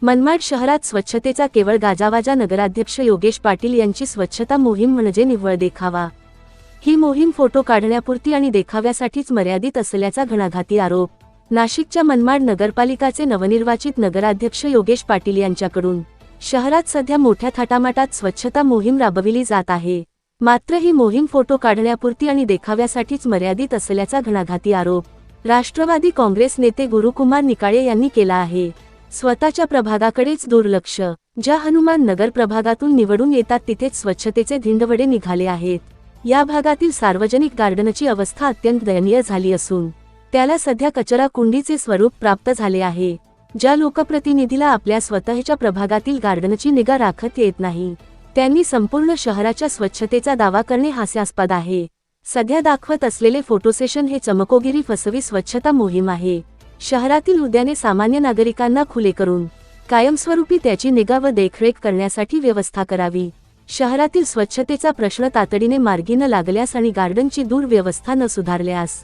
मनमाड शहरात स्वच्छतेचा केवळ गाजावाजा. नगराध्यक्ष योगेश पाटील यांची स्वच्छता मोहीम म्हणजे निव्वळ देखावा. ही मोहीम फोटो काढण्यापुरती आणि देखाव्यासाठीच मर्यादित असल्याचा घणाघाती आरोप नाशिकच्या मनमाड नगरपालिकाचे नवनिर्वाचित नगराध्यक्ष योगेश पाटील यांच्याकडून शहरात सध्या मोठ्या थाटामाटात स्वच्छता मोहीम राबविली जात आहे. मात्र ही मोहीम फोटो काढण्यापुरती आणि देखाव्यासाठीच मर्यादित असल्याचा घणाघाती आरोप राष्ट्रवादी काँग्रेस नेते गुरुकुमार निकाळे यांनी केला आहे. स्वतःच्या प्रभागाकडेच दुर्लक्ष. ज्या हनुमान नगर प्रभागातून निवडून येतात तिथेच स्वच्छतेचे धिंडवडे निघाले आहेत. या भागातील सार्वजनिक गार्डनची अवस्था अत्यंत दयनीय झाली असून त्याला सध्या कचरा कुंडीचे स्वरूप प्राप्त झाले आहे. ज्या लोकप्रतिनिधीला आपल्या स्वतःच्या प्रभागातील गार्डनची निगा राखत येत नाही त्यांनी संपूर्ण शहराच्या स्वच्छतेचा दावा करणे हास्यास्पद आहे. सध्या दाखवत असलेले फोटोसेशन हे चमकोगिरी फसवी स्वच्छता मोहीम आहे. शहरातील उद्याने सामान्य नागरिकांना खुले करून कायमस्वरूपी त्याची निगा व देखरेख करण्यासाठी व्यवस्था करावी. शहरातील स्वच्छतेचा प्रश्न तातडीने मार्गी न लागल्यास आणि गार्डनची दुर्व्यवस्था न सुधारल्यास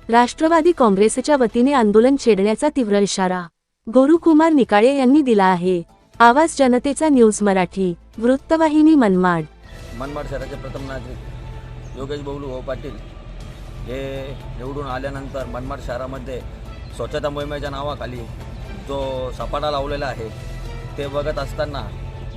राष्ट्रवादी काँग्रेसच्या वतीने आंदोलन छेडण्याचा तीव्र इशारा गुरुकुमार निकाळे यांनी दिला आहे. आवाज जनतेचा न्यूज मराठी वृत्तवाहिनी मनमाड. मनमाड शहराचे प्रथम नागरिक योगेश बबलू पाटील हे निवडून आल्यानंतर मनमाड शहरामध्ये स्वच्छता मोहिमेच्या नावाखाली जो सपाटा लावलेला आहे ते बघत असताना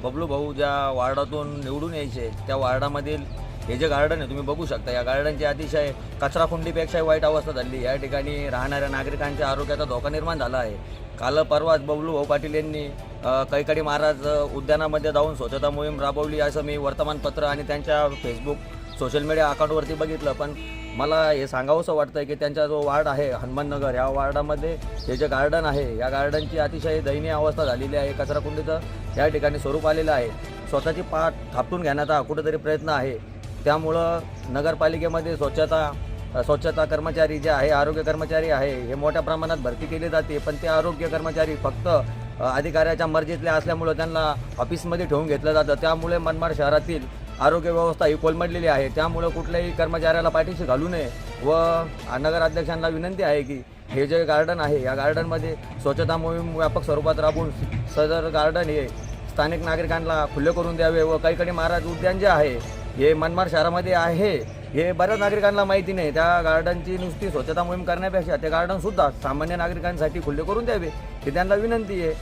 बबलू भाऊ ज्या वार्डातून निवडून यायचे त्या वार्डामधील हे जे गार्डन आहे तुम्ही बघू शकता. या गार्डनची अतिशय कचराकुंडीपेक्षाही वाईट अवस्था झाली. या ठिकाणी राहणाऱ्या नागरिकांच्या आरोग्याचा धोका निर्माण झाला आहे. काल परवाच बबलू भाऊ पाटील यांनी कैकाडी महाराज उद्यानामध्ये जाऊन स्वच्छता मोहीम राबवली असं मी वर्तमानपत्र आणि त्यांच्या फेसबुक सोशल मीडिया अकाउंटवरती बघितलं. पण मला हे सांगावंसं वाटतं की त्यांचा जो वार्ड आहे हनुमाननगर या वार्डामध्ये हे जे गार्डन आहे या गार्डनची अतिशय दयनीय अवस्था झालेली आहे. कचराकुंडीचं या ठिकाणी स्वरूप आलेलं आहे. स्वतःची पाठ थापटून घेण्याचा कुठेतरी प्रयत्न आहे. त्यामुळं नगरपालिकेमध्ये स्वच्छता कर्मचारी जे आहे आरोग्य कर्मचारी आहे हे मोठ्या प्रमाणात भरती केली जाते. पण ते आरोग्य कर्मचारी फक्त अधिकाऱ्याच्या मर्जीतले असल्यामुळं त्यांना ऑफिसमध्ये ठेवून घेतलं जातं. त्यामुळे मनमाड शहरातील आरोग्य व्यवस्था ही कोलमडलेली आहे. त्यामुळं कुठल्याही कर्मचाऱ्याला पाठीशी घालू नये व नगराध्यक्षांना विनंती आहे की हे जे गार्डन आहे या गार्डनमध्ये स्वच्छता मोहीम व्यापक स्वरूपात राबवून सदर गार्डन हे स्थानिक नागरिकांना खुले करून द्यावे व कैकाडी महाराज उद्यान जे आहे हे मनमाड शहरामध्ये आहे हे बऱ्याच नागरिकांना माहिती नाही. त्या गार्डनची नुसती स्वच्छता मोहीम करण्यापेक्षा ते गार्डनसुद्धा सामान्य नागरिकांसाठी खुले करून द्यावे ही त्यांना विनंती आहे.